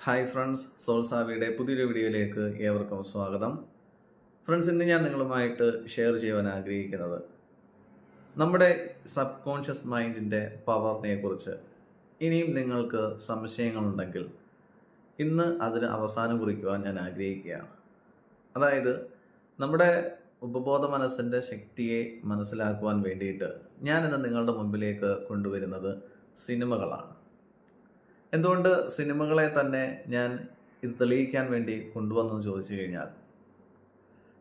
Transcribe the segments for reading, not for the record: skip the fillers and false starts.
Hi friends, സോൾസാവിയുടെ പുതിയൊരു വീഡിയോയിലേക്ക് ഏവർക്കും സ്വാഗതം. ഫ്രണ്ട്സ്, ഇന്ന് ഞാൻ നിങ്ങളുമായിട്ട് ഷെയർ ചെയ്യുവാൻ ആഗ്രഹിക്കുന്നത് നമ്മുടെ സബ് കോൺഷ്യസ് മൈൻഡിൻ്റെ പവറിനെ കുറിച്ച്. ഇനിയും നിങ്ങൾക്ക് സംശയങ്ങളുണ്ടെങ്കിൽ ഇന്ന് അതിന് അവസാനം കുറിക്കുവാൻ ഞാൻ ആഗ്രഹിക്കുകയാണ്. അതായത് നമ്മുടെ ഉപബോധ മനസ്സിൻ്റെ ശക്തിയെ മനസ്സിലാക്കുവാൻ വേണ്ടിയിട്ട് ഞാനിന്ന് നിങ്ങളുടെ മുമ്പിലേക്ക് കൊണ്ടുവരുന്നത് സിനിമകളാണ്. എന്തുകൊണ്ട് സിനിമകളെ തന്നെ ഞാൻ ഇത് തെളിയിക്കാൻ വേണ്ടി കൊണ്ടുവന്നെന്ന് ചോദിച്ചു കഴിഞ്ഞാൽ,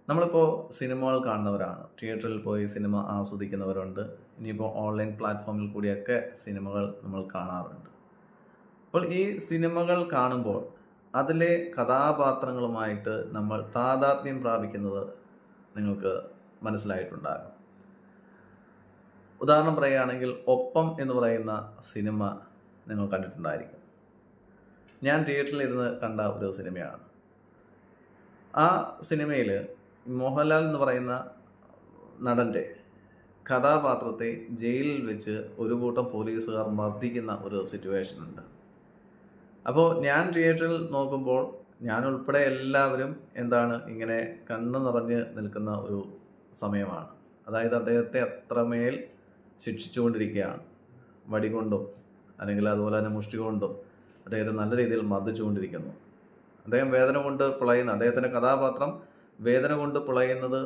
നമ്മളിപ്പോൾ സിനിമകൾ കാണുന്നവരാണ്, തിയേറ്ററിൽ പോയി സിനിമ ആസ്വദിക്കുന്നവരുണ്ട്, ഇനിയിപ്പോൾ ഓൺലൈൻ പ്ലാറ്റ്ഫോമിൽ കൂടിയൊക്കെ സിനിമകൾ നമ്മൾ കാണാറുണ്ട്. അപ്പോൾ ഈ സിനിമകൾ കാണുമ്പോൾ അതിലെ കഥാപാത്രങ്ങളുമായിട്ട് നമ്മൾ താതാത്മ്യം പ്രാപിക്കുന്നത് നിങ്ങൾക്ക് മനസ്സിലായിട്ടുണ്ടാകും. ഉദാഹരണം പറയുകയാണെങ്കിൽ, ഒപ്പം എന്ന് പറയുന്ന സിനിമ നിങ്ങൾ കണ്ടിട്ടുണ്ടായിരിക്കും. ഞാൻ തിയേറ്ററിലിരുന്ന് കണ്ട ഒരു സിനിമയാണ്. ആ സിനിമയിൽ മോഹൻലാൽ എന്ന് പറയുന്ന നടൻ്റെ കഥാപാത്രത്തെ ജയിലിൽ വെച്ച് ഒരു കൂട്ടം പോലീസുകാർ മർദ്ദിക്കുന്ന ഒരു സിറ്റുവേഷൻ ഉണ്ട്. അപ്പോൾ ഞാൻ തിയേറ്ററിൽ നോക്കുമ്പോൾ ഞാൻ ഉൾപ്പെടെ എല്ലാവരും ഇങ്ങനെ കണ്ണ് നിറഞ്ഞ് നിൽക്കുന്ന ഒരു സമയമാണ്. അതായത് അദ്ദേഹത്തെ അത്രമേൽ ശിക്ഷിച്ചുകൊണ്ടിരിക്കുകയാണ്. വടികൊണ്ടും അല്ലെങ്കിൽ അതുപോലെ തന്നെ മുഷ്ടി കൊണ്ടും അദ്ദേഹത്തെ നല്ല രീതിയിൽ മർദ്ദിച്ചുകൊണ്ടിരിക്കുന്നു. അദ്ദേഹം വേദന കൊണ്ട് പിളയുന്ന, അദ്ദേഹത്തിൻ്റെ കഥാപാത്രം വേദന കൊണ്ട് പിളയുന്നത്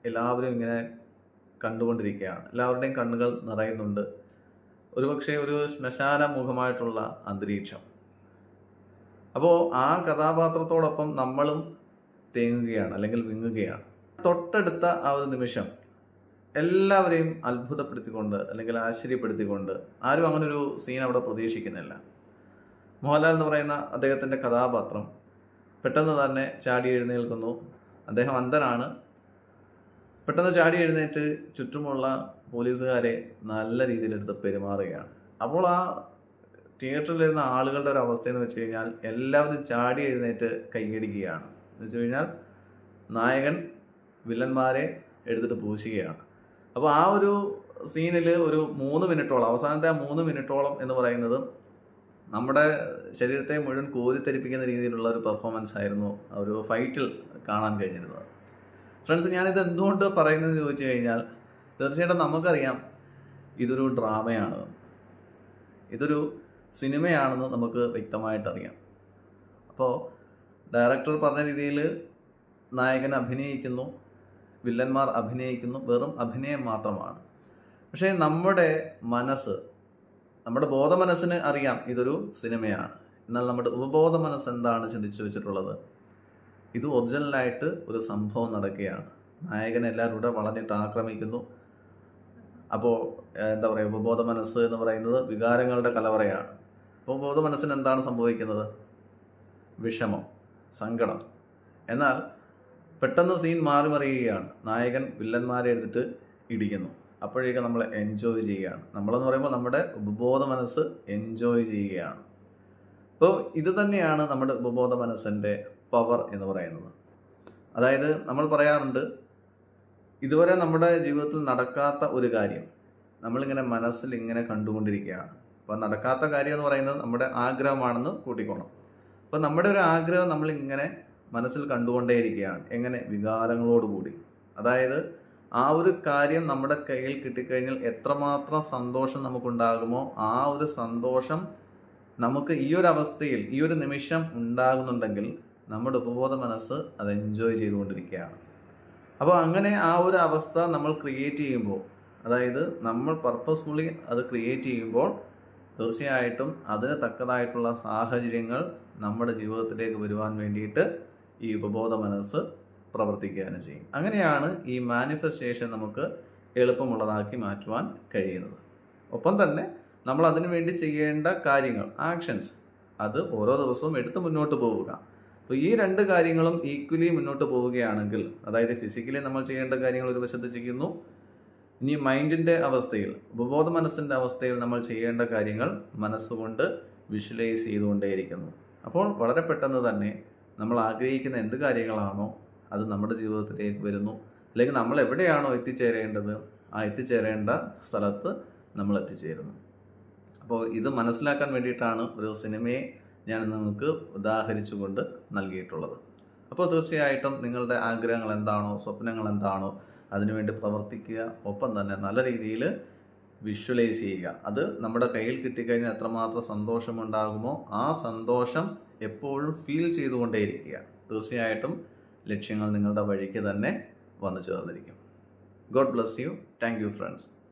എല്ലാവരും ഇങ്ങനെ കണ്ടുകൊണ്ടിരിക്കുകയാണ്. എല്ലാവരുടെയും കണ്ണുകൾ നിറയുന്നുണ്ട്. ഒരുപക്ഷെ ഒരു ശ്മശാന മുഖമായിട്ടുള്ള അന്തരീക്ഷം. അപ്പോൾ ആ കഥാപാത്രത്തോടൊപ്പം നമ്മളും തേങ്ങുകയാണ് അല്ലെങ്കിൽ വിങ്ങുകയാണ്. തൊട്ടടുത്ത ആ ഒരു നിമിഷം എല്ലാവരെയും അത്ഭുതപ്പെടുത്തിക്കൊണ്ട് അല്ലെങ്കിൽ ആശ്ചര്യപ്പെടുത്തിക്കൊണ്ട്, ആരും അങ്ങനൊരു സീൻ അവിടെ പ്രതീക്ഷിക്കുന്നില്ല. മോഹൻലാൽ എന്ന് പറയുന്ന അദ്ദേഹത്തിൻ്റെ കഥാപാത്രം പെട്ടെന്ന് തന്നെ ചാടി എഴുന്നേൽക്കുന്നു. അദ്ദേഹം അന്ധനാണ്. പെട്ടെന്ന് ചാടി എഴുന്നേറ്റ് ചുറ്റുമുള്ള പോലീസുകാരെ നല്ല രീതിയിലെടുത്ത് പെരുമാറുകയാണ്. അപ്പോൾ ആ തിയേറ്ററിലിരുന്ന ആളുകളുടെ ഒരു അവസ്ഥയെന്ന് വെച്ച് കഴിഞ്ഞാൽ എല്ലാവരും ചാടി എഴുന്നേറ്റ് കൈയടിക്കുകയാണ്. എന്ന് വെച്ച് കഴിഞ്ഞാൽ നായകൻ വില്ലന്മാരെ എടുത്തിട്ട് പൂശുകയാണ്. അപ്പോൾ ആ ഒരു സീനിൽ ഒരു 3 മിനിറ്റോളം, അവസാനത്തെ ആ 3 മിനിറ്റോളം എന്ന് പറയുന്നത് നമ്മുടെ ശരീരത്തെ മുഴുവൻ കോരിത്തെരിപ്പിക്കുന്ന രീതിയിലുള്ള ഒരു പെർഫോമൻസ് ആയിരുന്നു ആ ഒരു ഫൈറ്റിൽ കാണാൻ കഴിഞ്ഞിരുന്നത്. ഫ്രണ്ട്സ്, ഞാനിത് എന്തുകൊണ്ട് പറയുന്നതെന്ന് ചോദിച്ചു കഴിഞ്ഞാൽ, തീർച്ചയായിട്ടും നമുക്കറിയാം ഇതൊരു ഡ്രാമയാണ്, ഇതൊരു സിനിമയാണെന്ന് നമുക്ക് വ്യക്തമായിട്ടറിയാം. അപ്പോൾ ഡയറക്ടർ പറഞ്ഞ രീതിയിൽ നായകൻ അഭിനയിക്കുന്നു, വില്ലന്മാർ അഭിനയിക്കുന്നു, വെറും അഭിനയം മാത്രമാണ്. പക്ഷേ നമ്മുടെ മനസ്സ്, നമ്മുടെ ബോധമനസ്സിന് അറിയാം ഇതൊരു സിനിമയാണ്. എന്നാൽ നമ്മുടെ ഉപബോധ മനസ്സ് എന്താണ് ചിന്തിച്ചു വെച്ചിട്ടുള്ളത്? ഇത് ഒറിജിനലായിട്ട് ഒരു സംഭവം നടക്കുകയാണ്. നായകൻ എല്ലാവരുടെ വളഞ്ഞിട്ട് ആക്രമിക്കുന്നു. അപ്പോൾ ഉപബോധ മനസ്സ് എന്ന് പറയുന്നത് വികാരങ്ങളുടെ കലവറയാണ്. അപ്പോൾ ബോധ മനസ്സിന് എന്താണ് സംഭവിക്കുന്നത്? വിഷമം, സങ്കടം. എന്നാൽ പെട്ടെന്ന് സീൻ മാറി മറിയുകയാണ്. നായകൻ വില്ലന്മാരെ എടുത്തിട്ട് ഇടിക്കുന്നു. അപ്പോഴേക്ക് നമ്മൾ എൻജോയ് ചെയ്യുകയാണ്. നമ്മളെന്ന് പറയുമ്പോൾ നമ്മുടെ ഉപബോധ മനസ്സ് എൻജോയ് ചെയ്യുകയാണ്. അപ്പോൾ ഇത് തന്നെയാണ് നമ്മുടെ ഉപബോധ മനസ്സിൻ്റെ പവർ എന്ന് പറയുന്നത്. അതായത് നമ്മൾ പറയാറുണ്ട്, ഇതുവരെ നമ്മുടെ ജീവിതത്തിൽ നടക്കാത്ത ഒരു കാര്യം നമ്മളിങ്ങനെ മനസ്സിൽ ഇങ്ങനെ കണ്ടുകൊണ്ടിരിക്കുകയാണ്. അപ്പോൾ നടക്കാത്ത കാര്യം എന്ന് പറയുന്നത് നമ്മുടെ ആഗ്രഹമാണെന്ന് കൂട്ടിക്കോണം. അപ്പോൾ നമ്മുടെ ഒരു ആഗ്രഹം നമ്മളിങ്ങനെ മനസ്സിൽ കണ്ടുകൊണ്ടേയിരിക്കുകയാണ്. എങ്ങനെ? വികാരങ്ങളോടുകൂടി. അതായത് ആ ഒരു കാര്യം നമ്മുടെ കയ്യിൽ കിട്ടിക്കഴിഞ്ഞാൽ എത്രമാത്രം സന്തോഷം നമുക്കുണ്ടാകുമോ, ആ ഒരു സന്തോഷം നമുക്ക് ഈ ഒരു അവസ്ഥയിൽ, ഈ ഒരു നിമിഷം ഉണ്ടാകുന്നുണ്ടെങ്കിൽ നമ്മുടെ ഉപബോധ മനസ്സ് അത് എൻജോയ് ചെയ്തുകൊണ്ടിരിക്കുകയാണ്. അപ്പോൾ അങ്ങനെ ആ ഒരു അവസ്ഥ നമ്മൾ ക്രിയേറ്റ് ചെയ്യുമ്പോൾ, അതായത് നമ്മൾ പർപ്പസ്ഫുള്ളി അത് ക്രിയേറ്റ് ചെയ്യുമ്പോൾ, തീർച്ചയായിട്ടും അതിന് തക്കതായിട്ടുള്ള സാഹചര്യങ്ങൾ നമ്മുടെ ജീവിതത്തിലേക്ക് വരുവാൻ വേണ്ടിയിട്ട് ഈ ഉപബോധ മനസ്സ് പ്രവർത്തിക്കുകയാണ് ചെയ്യും. അങ്ങനെയാണ് ഈ മാനിഫെസ്റ്റേഷൻ നമുക്ക് എളുപ്പമുള്ളതാക്കി മാറ്റുവാൻ കഴിയുന്നത്. ഒപ്പം തന്നെ നമ്മൾ അതിനു വേണ്ടി ചെയ്യേണ്ട കാര്യങ്ങൾ, ആക്ഷൻസ്, അത് ഓരോ ദിവസവും എടുത്ത് മുന്നോട്ട് പോവുക. അപ്പോൾ ഈ 2 കാര്യങ്ങളും ഈക്വലി മുന്നോട്ട് പോവുകയാണെങ്കിൽ, അതായത് ഫിസിക്കലി നമ്മൾ ചെയ്യേണ്ട കാര്യങ്ങൾ ഒരു വശത്ത് ചെയ്യുന്നു, ഇനി മൈൻഡിൻ്റെ അവസ്ഥയിൽ, ഉപബോധ മനസ്സിൻ്റെ അവസ്ഥയിൽ നമ്മൾ ചെയ്യേണ്ട കാര്യങ്ങൾ മനസ്സുകൊണ്ട് വിഷ്വലൈസ് ചെയ്തുകൊണ്ടേയിരിക്കുന്നു. അപ്പോൾ വളരെ പെട്ടെന്ന് തന്നെ നമ്മൾ ആഗ്രഹിക്കുന്ന എന്ത് കാര്യങ്ങളാണോ അത് നമ്മുടെ ജീവിതത്തിലേക്ക് വരുന്നു. അല്ലെങ്കിൽ നമ്മൾ എവിടെയാണോ എത്തിച്ചേരേണ്ടത് ആ എത്തിച്ചേരേണ്ട സ്ഥലത്ത് നമ്മൾ എത്തിച്ചേരുന്നു. അപ്പോൾ ഇത് മനസ്സിലാക്കാൻ വേണ്ടിയിട്ടാണ് ഒരു സിനിമയെ ഞാൻ നിങ്ങൾക്ക് ഉദാഹരിച്ചുകൊണ്ട് നൽകിയിട്ടുള്ളത്. അപ്പോൾ തീർച്ചയായിട്ടും നിങ്ങളുടെ ആഗ്രഹങ്ങൾ എന്താണോ, സ്വപ്നങ്ങൾ എന്താണോ, അതിനുവേണ്ടി പ്രവർത്തിക്കുക. ഒപ്പം തന്നെ നല്ല രീതിയിൽ വിഷ്വലൈസ് ചെയ്യുക. അത് നമ്മുടെ കയ്യിൽ കിട്ടിക്കഴിഞ്ഞാൽ എത്രമാത്രം സന്തോഷമുണ്ടാകുമോ ആ സന്തോഷം എപ്പോഴും ഫീൽ ചെയ്തുകൊണ്ടേയിരിക്കുക. തീർച്ചയായിട്ടും ലക്ഷ്യങ്ങൾ നിങ്ങളുടെ വഴിക്ക് തന്നെ വന്നു ചേർന്നിരിക്കും. God bless you. Thank you friends.